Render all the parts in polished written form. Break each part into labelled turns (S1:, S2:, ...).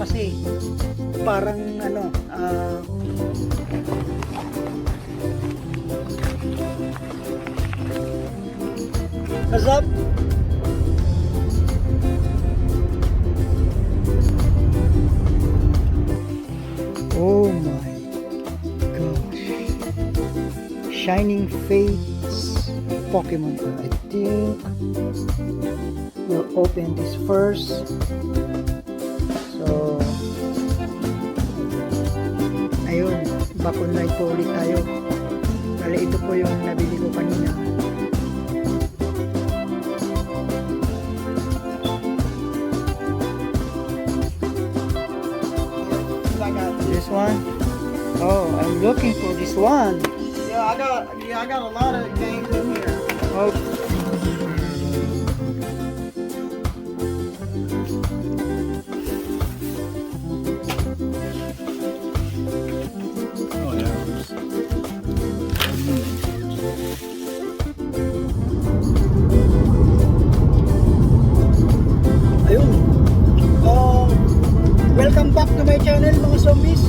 S1: kasi parang ano, what's up? Oh my gosh. Shining Fates Pokemon. I think we'll open this first. So, ayun, bakon light po ulit tayo. Kala ito po yung nabili ko kanina. This one? Oh, I'm looking for this one.
S2: Yeah, I got a lot of games in here.
S1: Oh.
S2: Oh yeah.
S1: Ayun. Welcome back to my channel, mga zombies.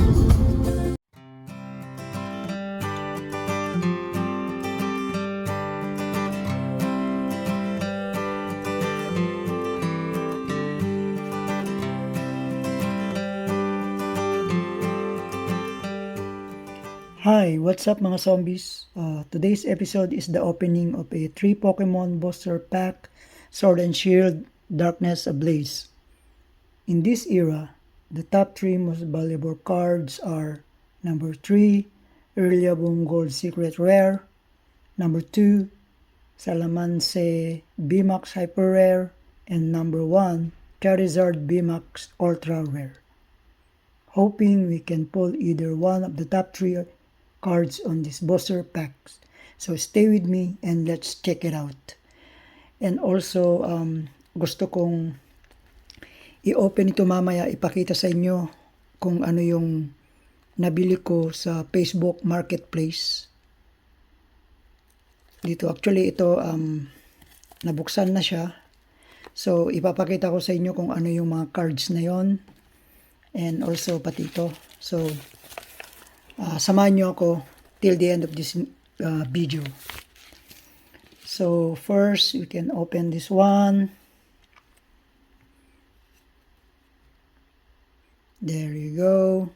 S1: Hi, what's up mga zombies? Today's episode is the opening of a 3 Pokemon Booster Pack, Sword and Shield, Darkness Ablaze. In this era, the top 3 most valuable cards are number 3, Reliable Gold Secret Rare, number 2, Salamence VMAX Hyper Rare, and number 1, Charizard VMAX Ultra Rare. Hoping we can pull either one of the top 3 cards on this booster packs. So stay with me and let's check it out. And also, gusto kong i-open ito mamaya, ipakita sa inyo kung ano yung nabili ko sa Facebook Marketplace. Dito, actually ito, nabuksan na siya. So, ipapakita ko sa inyo kung ano yung mga cards na yon. And also, pati ito. So, samahan nyo ako till the end of this video. So, first, we can open this one. There you go.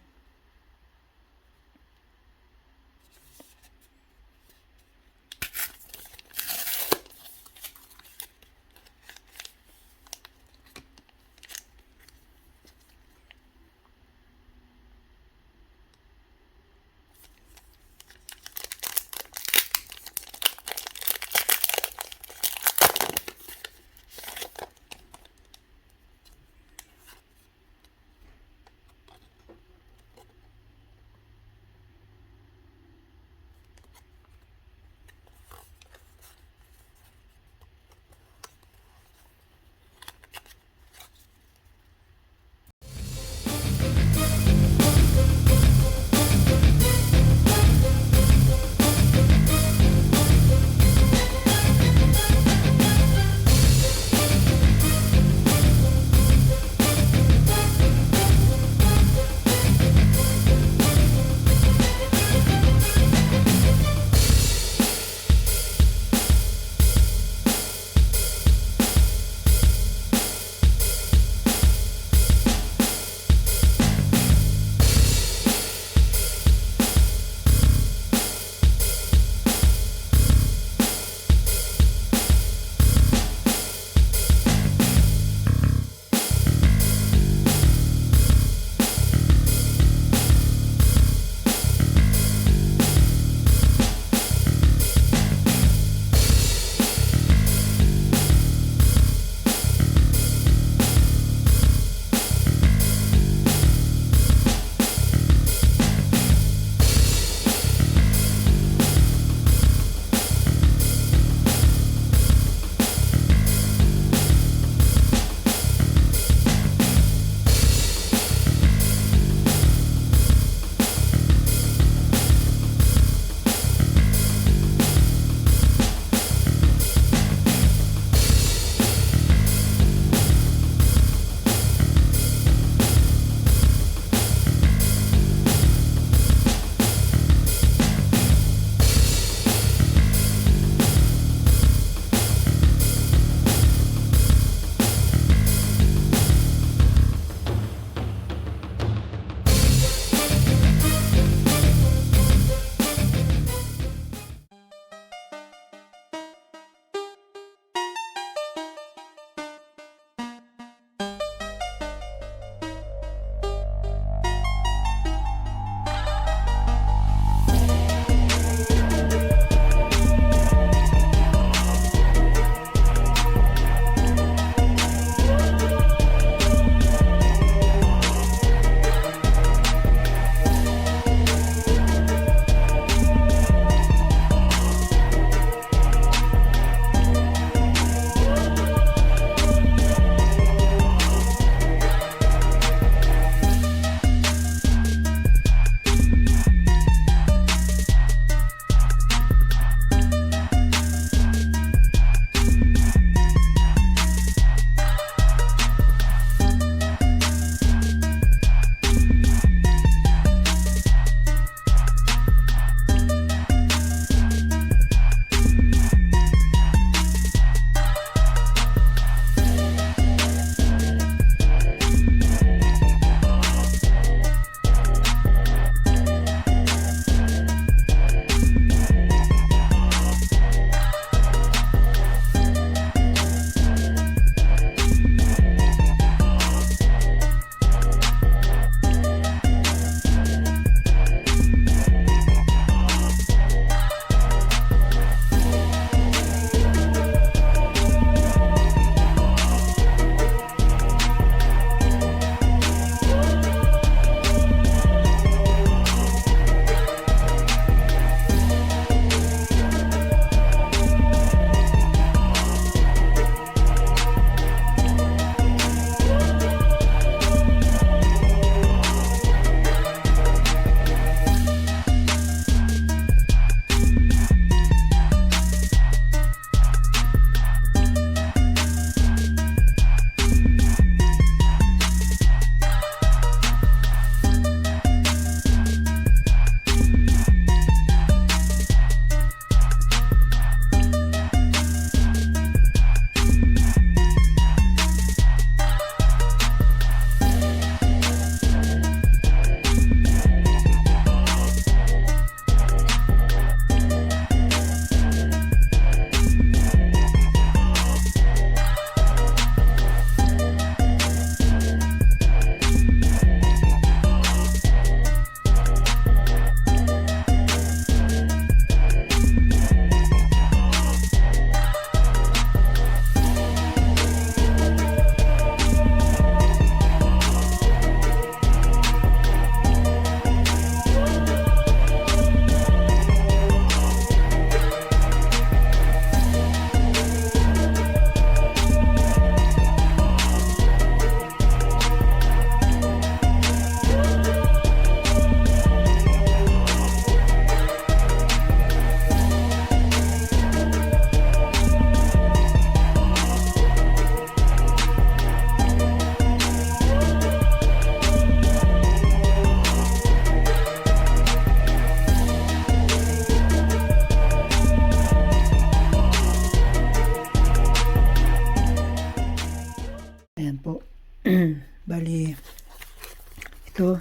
S1: ito,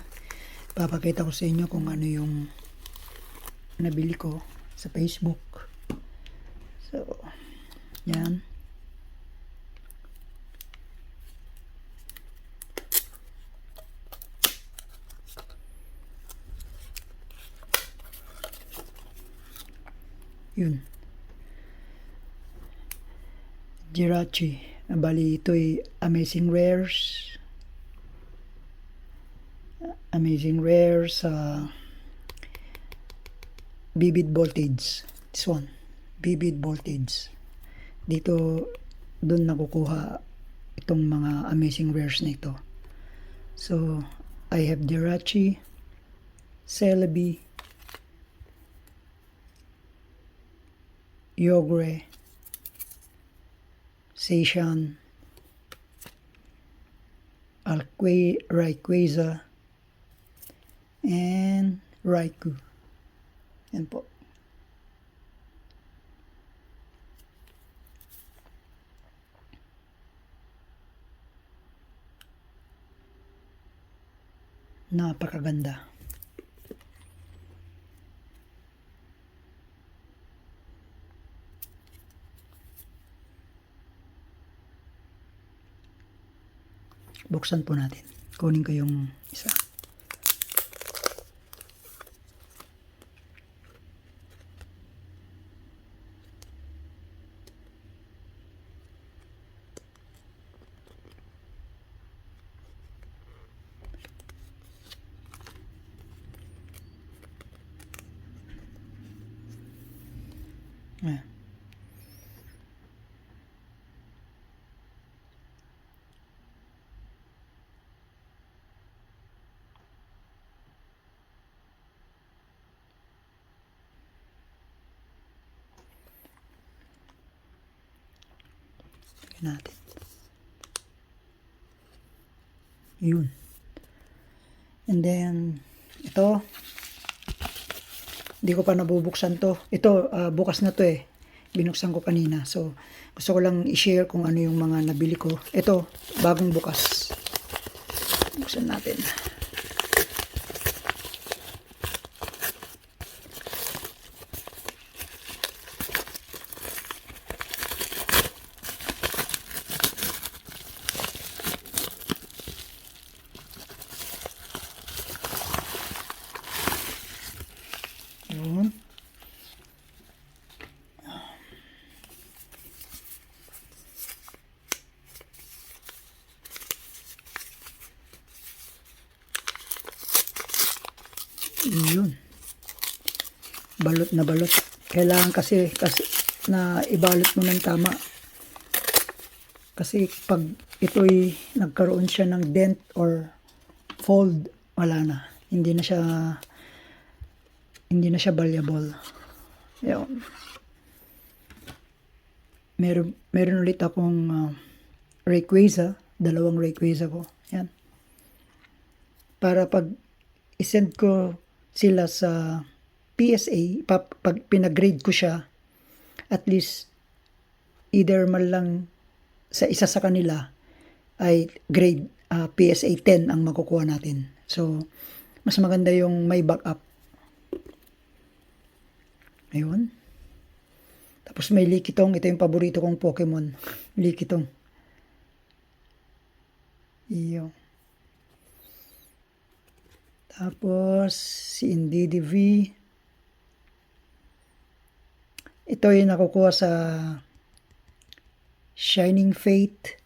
S1: papakita ko sa inyo kung ano yung nabili ko sa Facebook. So, yan. Yun. Jirachi. Bali, ito'y Amazing Rares. Amazing Rares Vivid Voltage. This one. Vivid Voltage. Dito, dun nakukuha itong mga Amazing Rares na ito. So, I have Jirachi, Celebi, Yogre, Seishan, Rayquaza, and Raikou. Yan po. Napakaganda. Buksan po natin. Kunin ko yung isa. Ayan. Natin. Yun. And then, ito, hindi ko pa nabubuksan to. Ito, bukas na to eh. Binuksan ko kanina. So, gusto ko lang i-share kung ano yung mga nabili ko. Ito, bagong bukas. Buksan natin. Yun. Yun. Balot na balot. Kailangan kasi na ibalot mo ng tama. Kasi pag ito'y nagkaroon siya ng dent or fold, wala na. Hindi na siya valuable. Yun. Meron ulit akong Rayquaza, dalawang Rayquaza ko. Yan. Para pag isend ko sila sa PSA, pag pinagrade ko siya, at least either man lang sa isa sa kanila ay grade PSA 10 ang makukuha natin. So, mas maganda yung may backup. Ayun. Tapos may Likitong. Ito yung paborito kong Pokemon. Likitong. Iyo. Tapos, si NDDV. Ito yung nakukuha sa Shining Fate.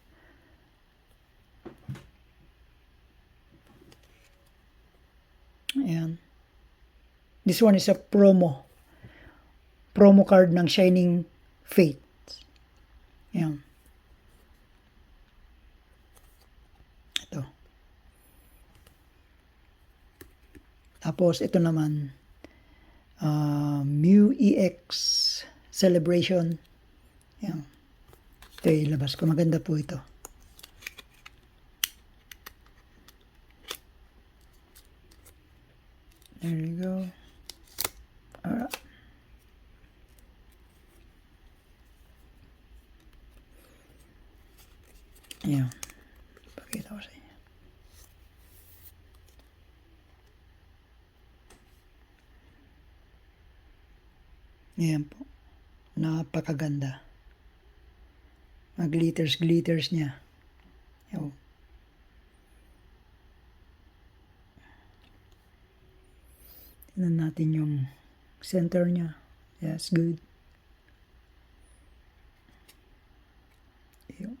S1: Ayan. This one is a promo card ng Shining Fate. Ayan. Ito. Tapos, ito naman, Mew EX Celebration. Ayan. Ito ilabas ko. Maganda po ito. There you go. Alright. Ayan. Pakita ko sa inyo. Ayan po. Napakaganda. Mga glitters niya. Ayan. Tignan natin yung center niya. Yes, good. Ayan.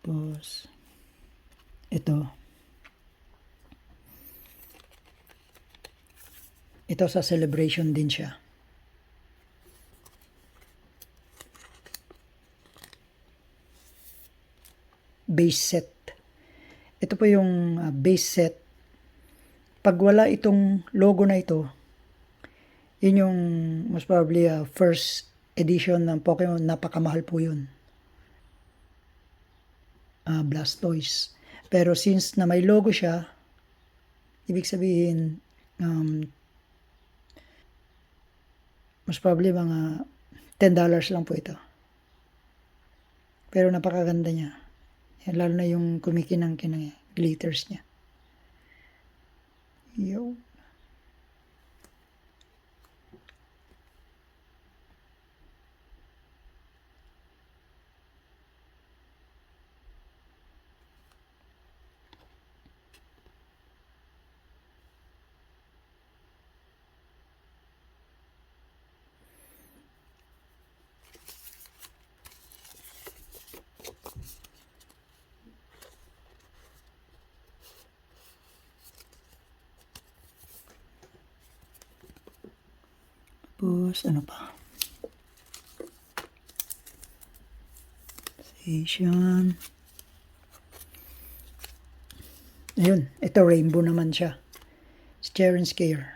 S1: Tapos, ito. Ito sa celebration din siya. Base set. Ito po yung base set. Pag wala itong logo na ito, yun yung most probably first edition ng Pokemon. Napakamahal po yun. Blastoise. Pero since na may logo siya, ibig sabihin, most probably mga $10 lang po ito. Pero napakaganda niya. Yan, lalo na yung kumikinang-kinang glitters niya. Yo. Tapos, ano pa? Station. Ayun, ito rainbow naman siya. Scare and Scare.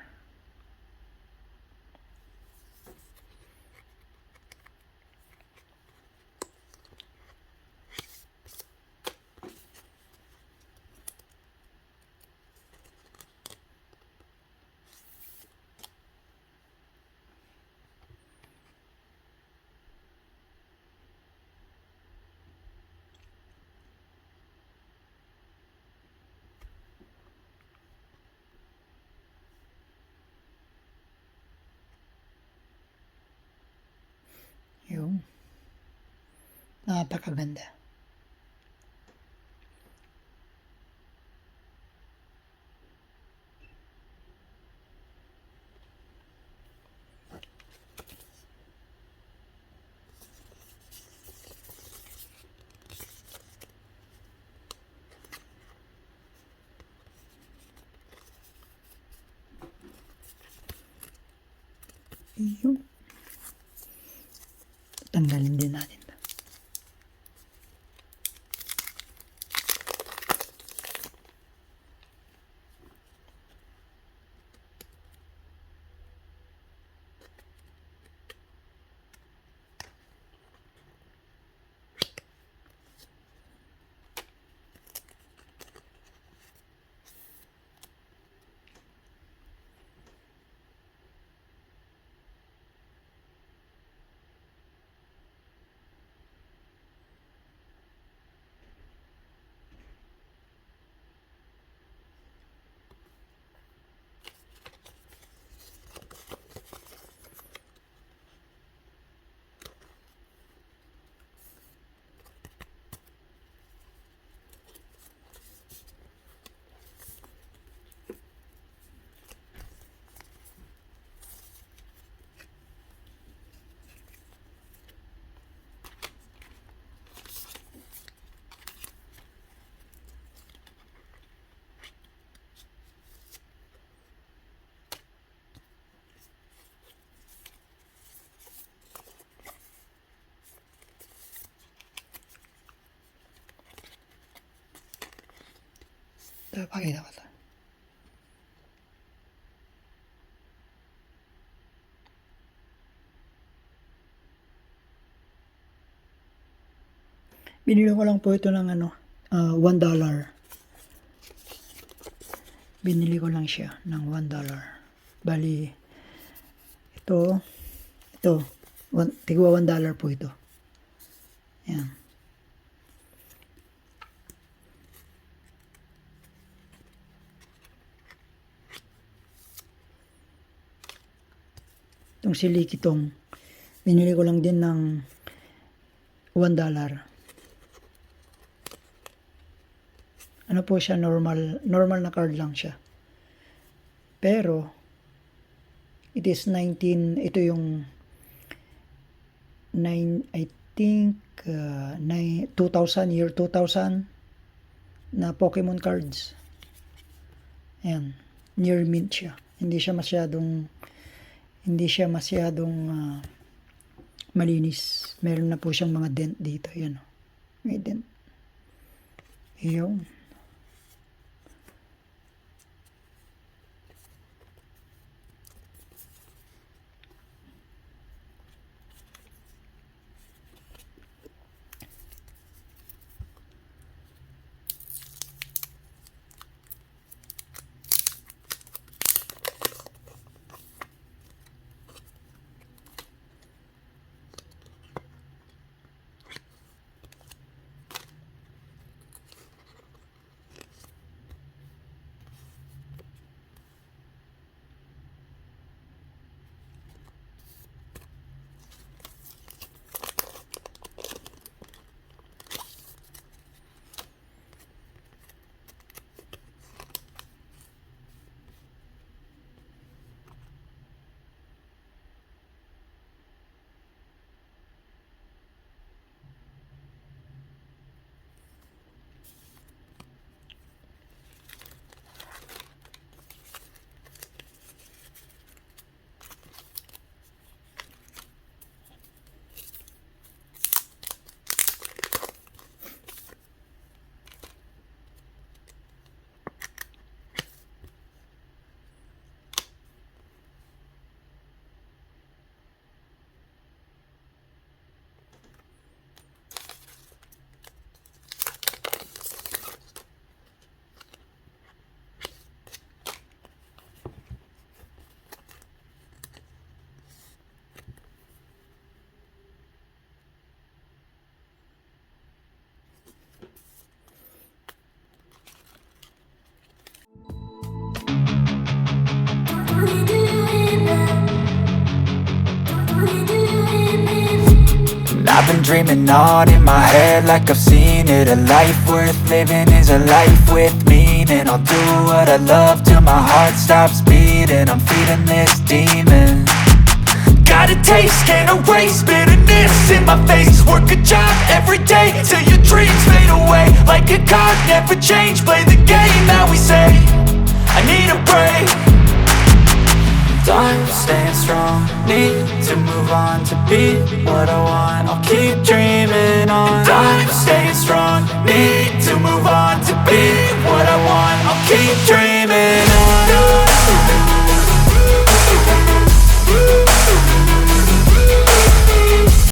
S1: Yung napakaganda. Yung tanggalin din natin. Ito, pakita ko ito. Binili ko lang po ito ng $1. Binili ko lang siya ng $1. Bali, ito, tigwa $1 po ito. Ayan. Itong silikitong, binili ko lang din ng $1. Ano po siya, normal na card lang siya. Pero, it is 19, ito yung 9, I think, 2000, year 2000 na Pokemon cards. Ayan, near mint siya. Hindi siya masyadong malinis. Meron na po siyang mga dent dito. Ayan, may dent. Ayan.
S3: I've been dreaming on in my head like I've seen it. A life worth living is a life with meaning. I'll do what I love till my heart stops beating. I'm feeding this demon. Got a taste, can't erase bitterness in my face. Work a job every day till your dreams fade away. Like a card, never change, play the game that we say. I need a break. Time staying strong, need to move on to be what I want. I'll keep dreaming on. Time staying strong, need to move on.